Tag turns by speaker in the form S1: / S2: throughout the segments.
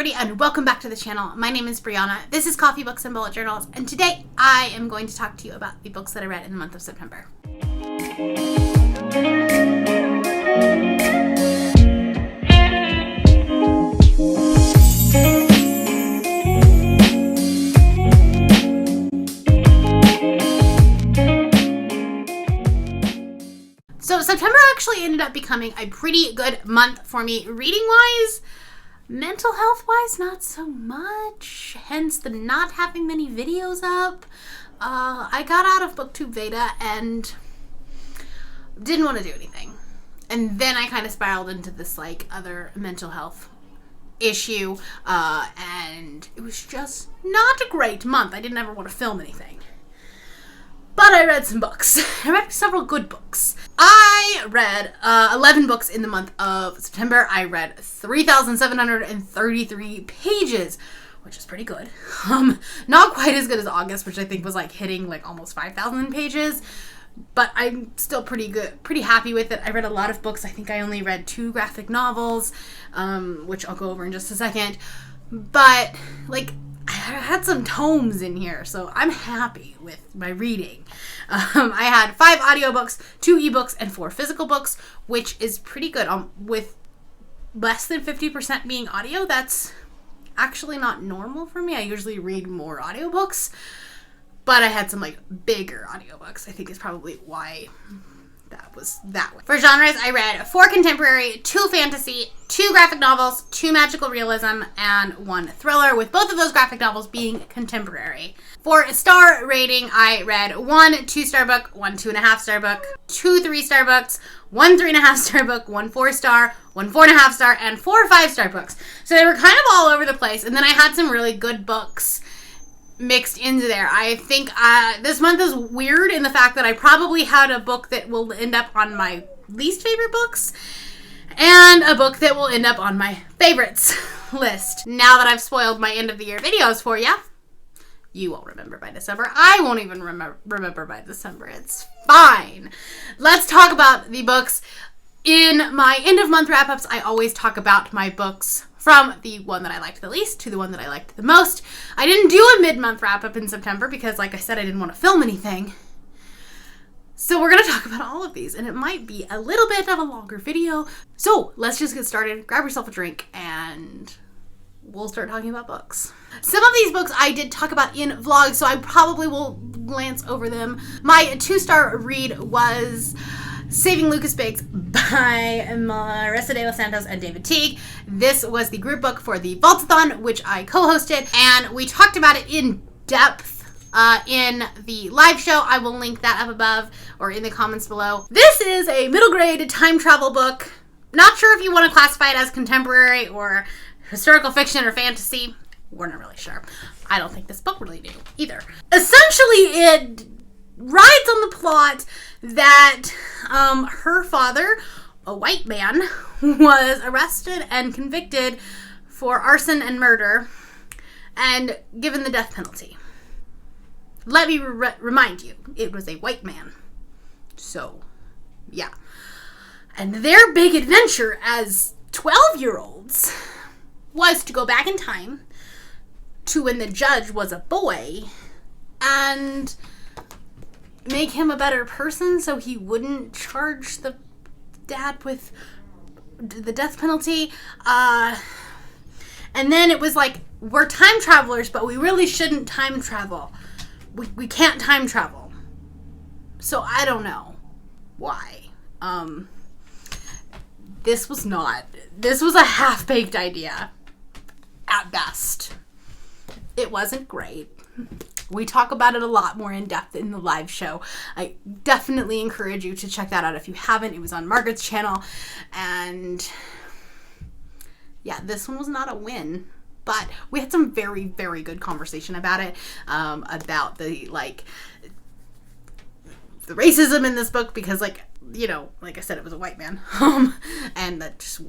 S1: everybody, and welcome back to the channel. My name is Brianna. This is Coffee, Books, and Bullet Journals, and today I am going to talk to you about the books that I read in the month of September. So September actually ended up becoming a pretty good month for me reading-wise. Mental health-wise, not so much, hence the not having many videos up. I got out of BookTube Beta and didn't want to do anything. And then I kind of spiraled into this other mental health issue, and it was just not a great month. I didn't ever want to film anything. But I read some books. I read several good books. I read 11 books in the month of September. I read 3,733 pages, which is pretty good. Not quite as good as August, which I think was hitting almost 5,000 pages. But I'm still pretty happy with it. I read a lot of books. I think I only read 2 graphic novels, which I'll go over in just a second. But I had some tomes in here, so I'm happy with my reading. I had 5 audiobooks, 2 ebooks, and 4 physical books, which is pretty good. With less than 50% being audio, that's actually not normal for me. I usually read more audiobooks, but I had some bigger audiobooks. I think is probably why that was that way. For genres, I read 4 contemporary, 2 fantasy, 2 graphic novels, 2 magical realism, and 1 thriller, with both of those graphic novels being contemporary. For a star rating, I read 1 2-star book, 1 2.5-star book, 2 3-star books, 1 3.5-star book, 1 4-star, 1 4.5-star, and 4 5-star books. So they were kind of all over the place, and then I had some really good books mixed into there. I think this month is weird in the fact that I probably had a book that will end up on my least favorite books and a book that will end up on my favorites list. Now that I've spoiled my end of the year videos for you, you won't remember by December. I won't even remember by December. It's fine. Let's talk about the books. In my end of month wrap-ups, I always talk about my books from the one that I liked the least to the one that I liked the most. I didn't do a mid-month wrap-up in September because, like I said, I didn't want to film anything. So we're going to talk about all of these, and it might be a little bit of a longer video. So let's just get started. Grab yourself a drink, and we'll start talking about books. Some of these books I did talk about in vlogs, so I probably will glance over them. My 2-star read was Saving Lucas Biggs by Marissa de los Santos and David Teague. This was the group book for the Vaultathon, which I co-hosted, and we talked about it in depth in the live show. I will link that up above or in the comments below. This is a middle grade time travel book. Not sure if you want to classify it as contemporary or historical fiction or fantasy. We're not really sure. I don't think this book really knew either. Essentially, it rides on the plot that her father, a white man, was arrested and convicted for arson and murder and given the death penalty. Let me remind you, it was a white man. So, yeah. And their big adventure as 12-year-olds was to go back in time to when the judge was a boy and make him a better person so he wouldn't charge the dad with the death penalty. And then it was we're time travelers, but we really shouldn't time travel. We can't time travel. So I don't know why. This was a half-baked idea at best. It wasn't great. We talk about it a lot more in depth in the live show. I definitely encourage you to check that out if you haven't. It was on Margaret's channel. And yeah, this one was not a win. But we had some very, very good conversation about it. About the racism in this book because like I said, it was a white man. And that just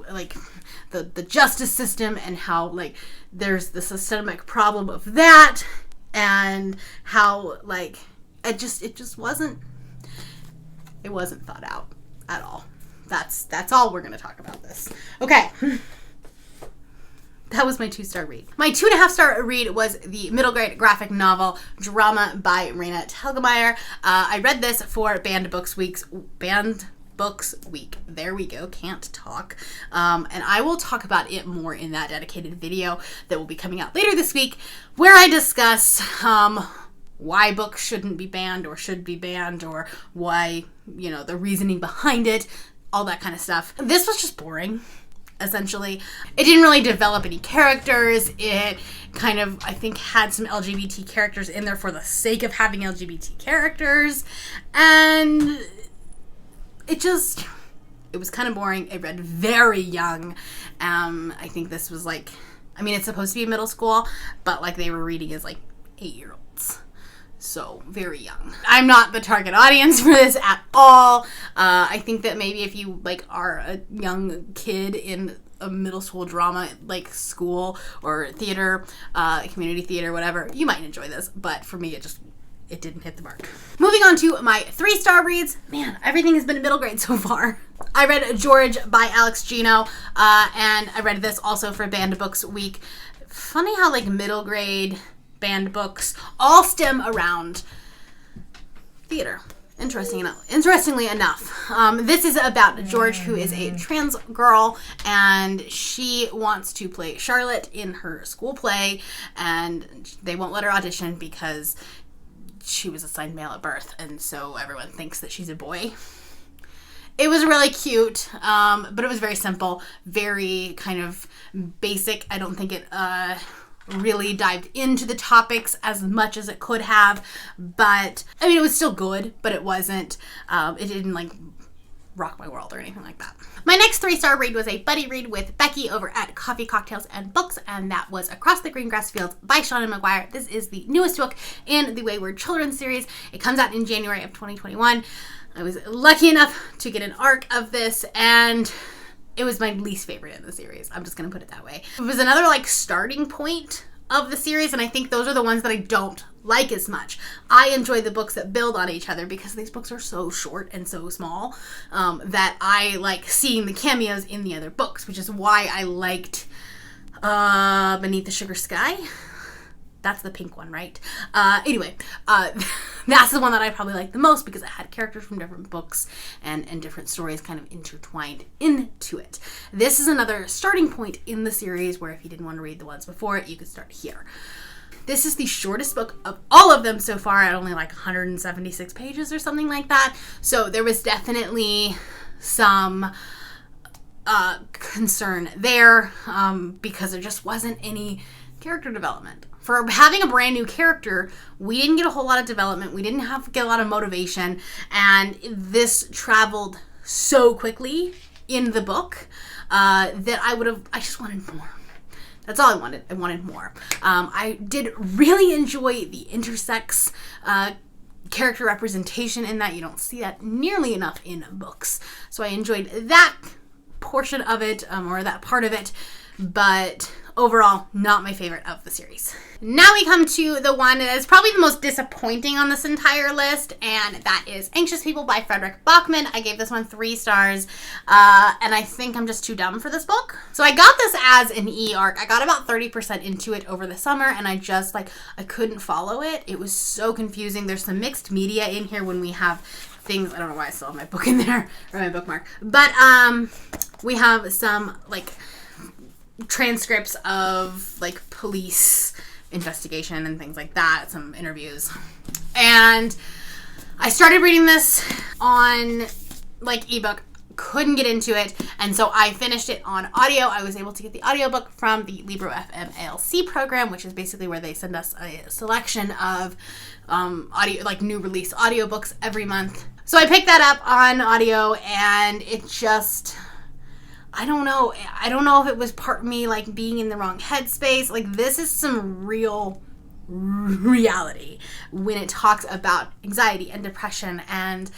S1: the justice system and how there's the systemic problem of that. And how it just wasn't thought out at all. That's all we're gonna talk about this. Okay. That was my 2-star read. My 2.5-star read was the middle grade graphic novel Drama by Raina Telgemeier. I read this for Banned Books Week. There we go, Cant Talk. And I will talk about it more in that dedicated video that will be coming out later this week, where I discuss why books shouldn't be banned or should be banned, or why, the reasoning behind it, all that kind of stuff. This was just boring, essentially. It didn't really develop any characters. It kind of, I think, had some LGBT characters in there for the sake of having LGBT characters. And it was kind of boring. It read very young. I think this was it's supposed to be middle school, but they were reading as 8-year-olds. So very young. I'm not the target audience for this at all. I think that maybe if you are a young kid in a middle school drama school or theater, community theater, whatever, you might enjoy this. But for me, it didn't hit the mark. Moving on to my 3-star reads. Man, everything has been a middle grade so far. I read George by Alex Gino, and I read this also for Banned Books Week. Funny how middle grade banned books all stem around theater. Interestingly enough, this is about George, who is a trans girl, and she wants to play Charlotte in her school play, and they won't let her audition because she was assigned male at birth, and so everyone thinks that she's a boy. It was really cute, but it was very simple, very kind of basic. I don't think it really dived into the topics as much as it could have, but it was still good, but it wasn't, it didn't rock my world or anything like that. My next 3-star read was a buddy read with Becky over at Coffee, Cocktails, and Books, and that was Across the Green Grass Fields by Shauna Maguire. This is the newest book in the Wayward Children series. It comes out in January of 2021. I was lucky enough to get an arc of this, and it was my least favorite in the series. I'm just going to put it that way. It was another starting point of the series, and I think those are the ones that I don't like as much. I enjoy the books that build on each other because these books are so short and so small that I like seeing the cameos in the other books, which is why I liked Beneath the Sugar Sky. That's the pink one, right? Anyway, that's the one that I probably like the most because it had characters from different books and different stories kind of intertwined into it. This is another starting point in the series where if you didn't want to read the ones before it, you could start here. This is the shortest book of all of them so far at only 176 pages or something like that. So there was definitely some concern there because there just wasn't any character development. For having a brand new character, we didn't get a whole lot of development. We didn't get a lot of motivation. And this traveled so quickly in the book that I just wanted more. That's all I wanted. I wanted more. I did really enjoy the intersex character representation in that. You don't see that nearly enough in books. So I enjoyed that portion of it, or that part of it. But overall, not my favorite of the series. Now we come to the one that is probably the most disappointing on this entire list, and that is Anxious People by Frederick Bachman. I gave this one 3 stars, and I think I'm just too dumb for this book. So I got this as an e-arc. I got about 30% into it over the summer, and I just, I couldn't follow it. It was so confusing. There's some mixed media in here when we have things. I don't know why I still have my book in there, or my bookmark. But, we have some, transcripts of police investigation and things like that, some interviews, and I started reading this on ebook, couldn't get into it, and so I finished it on audio. I was able to get the audiobook from the Libro FM ALC program, which is basically where they send us a selection of audio, new release audiobooks every month. So I picked that up on audio, and it just, I don't know if it was part of me being in the wrong headspace. This is some real reality when it talks about anxiety and depression and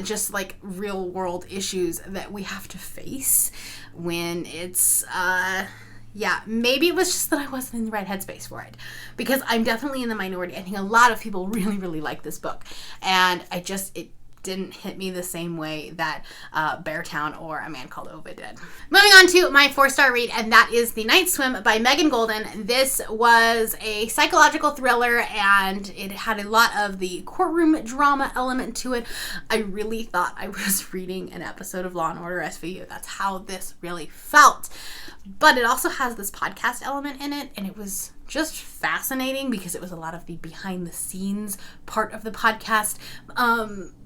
S1: just real world issues that we have to face when it's maybe it was just that I wasn't in the right headspace for it, because I'm definitely in the minority. I think a lot of people really, really like this book, and it didn't hit me the same way that Beartown or A Man Called Ove did. Moving on to my 4-star read, and that is The Night Swim by Megan Golden. This was a psychological thriller, and it had a lot of the courtroom drama element to it. I really thought I was reading an episode of Law & Order SVU. That's how this really felt. But it also has this podcast element in it, and it was just fascinating because it was a lot of the behind the scenes part of the podcast,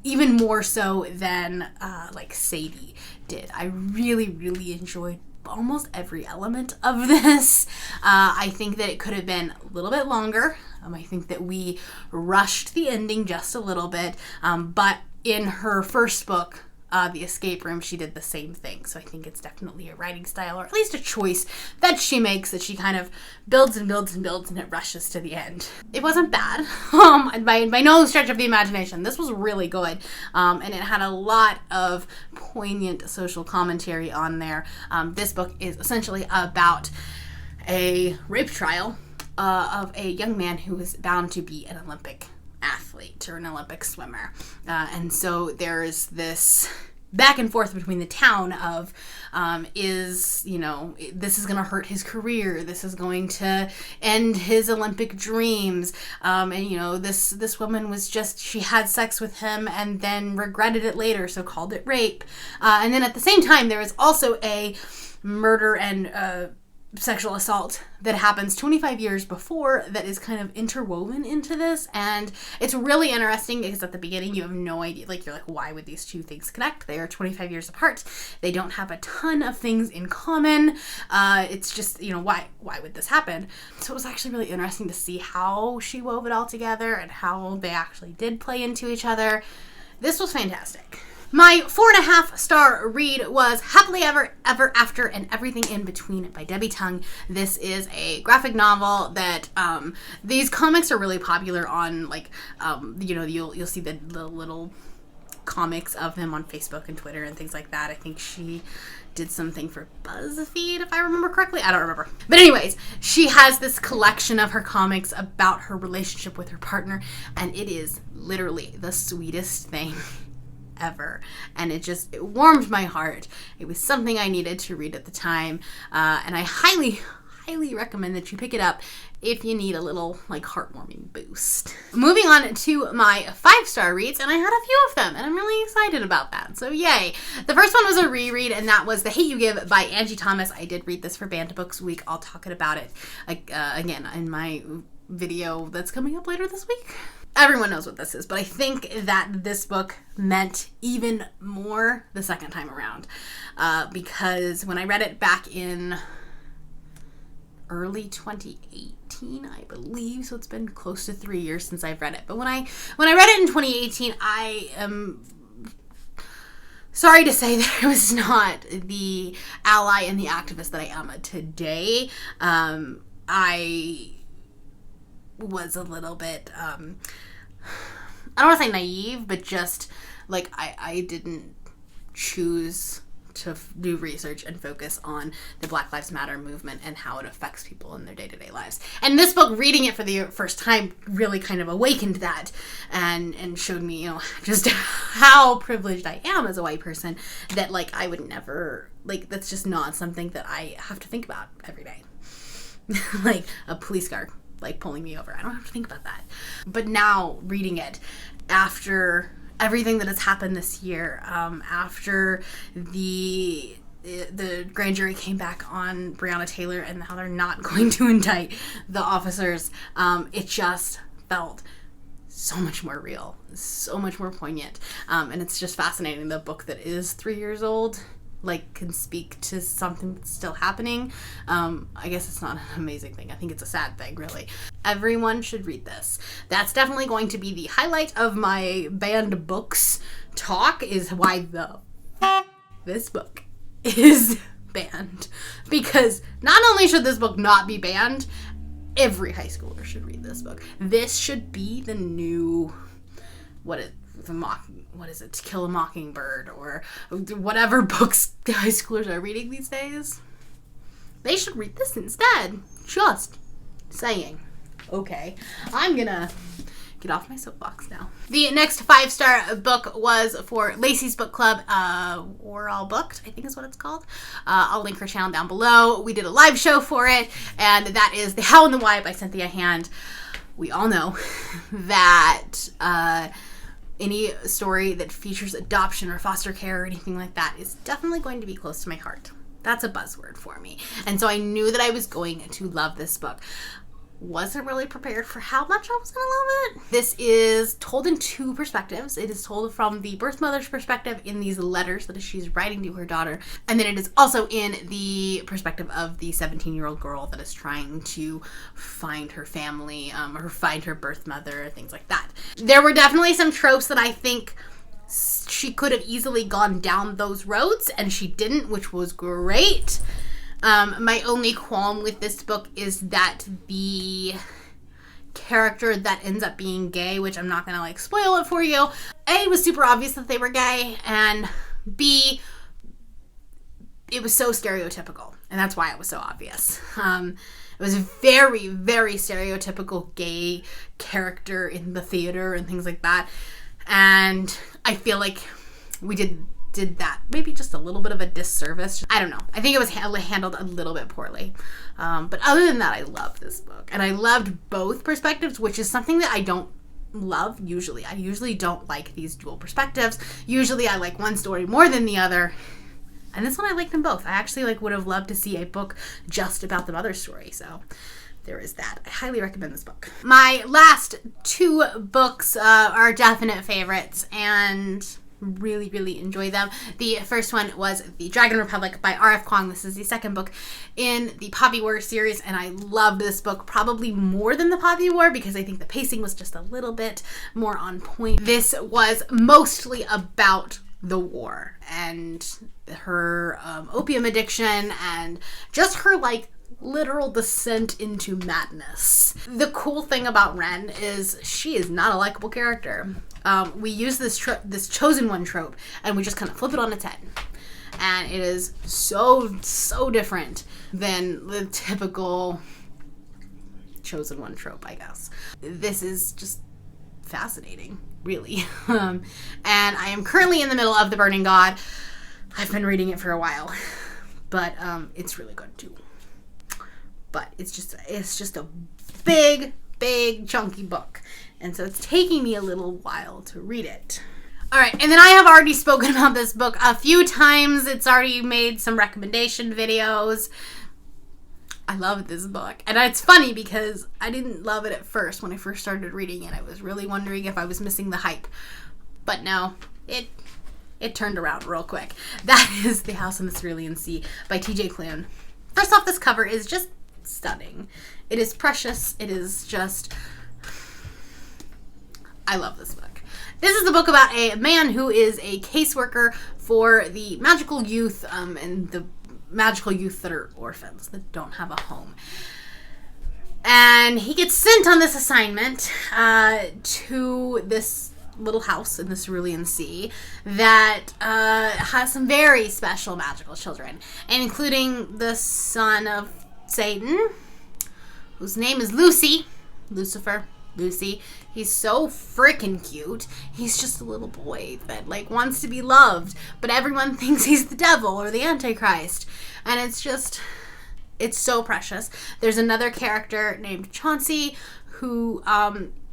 S1: even more so than like Sadie did. I really, really enjoyed almost every element of this. I think that it could have been a little bit longer. I think that we rushed the ending just a little bit, but in her first book, The Escape Room, she did the same thing. So I think it's definitely a writing style, or at least a choice that she makes, that she kind of builds and builds and builds, and it rushes to the end. It wasn't bad, by no stretch of the imagination. This was really good, and it had a lot of poignant social commentary on there. This book is essentially about a rape trial of a young man who is bound to be an Olympic athlete or an Olympic swimmer. And so there's this back and forth between the town of, this is going to hurt his career. This is going to end his Olympic dreams. This woman she had sex with him and then regretted it later, so called it rape. And then at the same time, there is also a murder and sexual assault that happens 25 years before that is kind of interwoven into this, and it's really interesting because at the beginning you have no idea, you're like, why would these two things connect? They are 25 years apart. They don't have a ton of things in common. It's just, why would this happen? So it was actually really interesting to see how she wove it all together and how they actually did play into each other. This was fantastic. My 4.5-star read was Happily Ever After and Everything in Between by Debbie Tung. This is a graphic novel that, these comics are really popular on, you'll see the little comics of them on Facebook and Twitter and things like that. I think she did something for BuzzFeed, if I remember correctly. I don't remember. But anyways, she has this collection of her comics about her relationship with her partner, and it is literally the sweetest thing ever, and it warmed my heart. It was something I needed to read at the time, and I highly recommend that you pick it up if you need a little heartwarming boost. Moving on to my 5-star reads, and I had a few of them, and I'm really excited about that, so yay. The first one was a reread, and that was The Hate You Give by Angie Thomas. I did read this for Banned Books Week. I'll talk about it again in my video that's coming up later this week. Everyone knows what this is, but I think that this book meant even more the second time around, because when I read it back in early 2018, I believe, so it's been close to 3 years since I've read it, but when I read it in 2018, I am sorry to say that I was not the ally and the activist that I am today. I was a little bit, I don't want to say naive, but just, I didn't choose to do research and focus on the Black Lives Matter movement and how it affects people in their day-to-day lives. And this book, reading it for the first time, really kind of awakened that and showed me, just how privileged I am as a white person, that, I would never, that's just not something that I have to think about every day. A police car pulling me over. I don't have to think about that. But now, reading it after everything that has happened this year, after the grand jury came back on Breonna Taylor and how they're not going to indict the officers, it just felt so much more real, so much more poignant. And it's just fascinating. The book that is 3 years old can speak to something that's still happening. I guess it's not an amazing thing. I think it's a sad thing, really. Everyone should read this. That's definitely going to be the highlight of my Banned Books talk, is why this book is banned. Because not only should this book not be banned, every high schooler should read this book. This should be the new, To Kill a Mockingbird, or whatever books high schoolers are reading these days. They should read this instead. Just saying. Okay, I'm gonna get off my soapbox now. The next 5-star book was for Lacey's Book Club. We're All Booked, I think is what it's called. I'll link her channel down below. We did a live show for it, and that is The How and the Why by Cynthia Hand. We all know that any story that features adoption or foster care or anything like that is definitely going to be close to my heart. That's a buzzword for me. And so I knew that I was going to love this book. Wasn't really prepared for how much I was going to love it. This is told in 2 perspectives. It is told from the birth mother's perspective in these letters that she's writing to her daughter. And then it is also in the perspective of the 17-year-old girl that is trying to find her family, or find her birth mother, things like that. There were definitely some tropes that I think she could have easily gone down those roads, and she didn't, which was great. My only qualm with this book is that the character that ends up being gay, which I'm not going to like spoil it for you, A, it was super obvious that they were gay, and B, it was so stereotypical, and that's why it was so obvious. It was a very, very stereotypical gay character in the theater and things like that, and I feel like we did that maybe just a little bit of a disservice. I don't know. I think it was handled a little bit poorly. But other than that, I love this book. And I loved both perspectives, which is something that I don't love usually. I usually don't like these dual perspectives. Usually I like one story more than the other. And this one I liked them both. I actually would have loved to see a book just about the mother's story. So there is that. I highly recommend this book. My last 2 books are definite favorites, and really, really enjoy them. The first one was The Dragon Republic by R.F. Kuang. This is the second book in the Poppy War series, and I loved this book probably more than the Poppy War because I think the pacing was just a little bit more on point. This was mostly about the war and her opium addiction and just her literal descent into madness. The cool thing about Ren is she is not a likable character. We use this chosen one trope, and we just kind of flip it on its head. And it is so different than the typical chosen one trope, I guess. This is just fascinating, really. And I am currently in the middle of The Burning God. I've been reading it for a while, but it's really good too. But it's just a big chunky book. And so it's taking me a little while to read it. All right, and then I have already spoken about this book a few times. It's already made some recommendation videos. I love this book. And it's funny because I didn't love it at first when I first started reading it. I was really wondering if I was missing the hype. But no, it turned around real quick. That is The House on the Cerulean Sea by T.J. Klune. First off, this cover is just stunning. It is precious. It is just... I love this book. This is a book about a man who is a caseworker for the magical youth and the magical youth that are orphans, that don't have a home. And he gets sent on this assignment to this little house in the Cerulean Sea that has some very special magical children, including the son of Satan, whose name is Lucifer. He's so freaking cute. He's just a little boy that wants to be loved, but everyone thinks he's the devil or the Antichrist, and it's so precious. There's another character named Chauncey who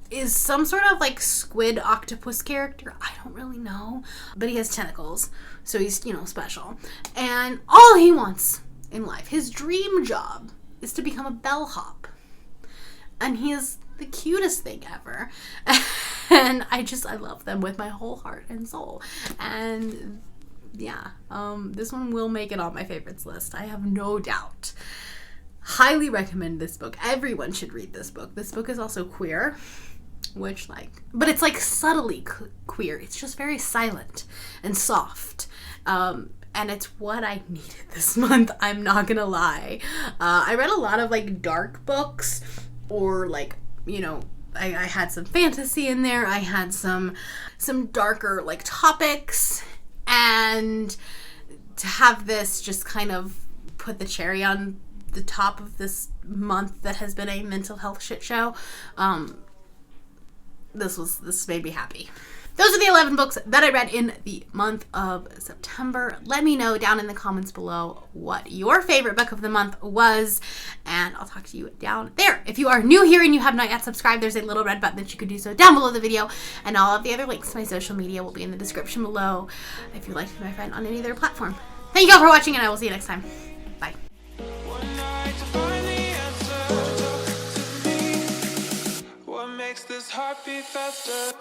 S1: is some sort of squid octopus character. I don't really know, but he has tentacles, so he's special. And all he wants in life, his dream job, is to become a bellhop, and he is the cutest thing ever. And I love them with my whole heart and soul. And yeah, this one will make it on my favorites list, I have no doubt. Highly recommend this book. Everyone should read this book. This book is also queer, which but it's subtly queer. It's just very silent and soft. And it's what I needed this month, I'm not gonna lie. I read a lot of dark books, or I had some fantasy in there. I had some darker topics, and to have this just kind of put the cherry on the top of this month that has been a mental health shit show, this made me happy. Those are the 11 books that I read in the month of September. Let me know down in the comments below what your favorite book of the month was, and I'll talk to you down there. If you are new here and you have not yet subscribed, there's a little red button that you can do so down below the video, and all of the other links to my social media will be in the description below if you'd like to be my friend on any other platform. Thank you all for watching, and I will see you next time. Bye.
S2: Makes this heart beat faster.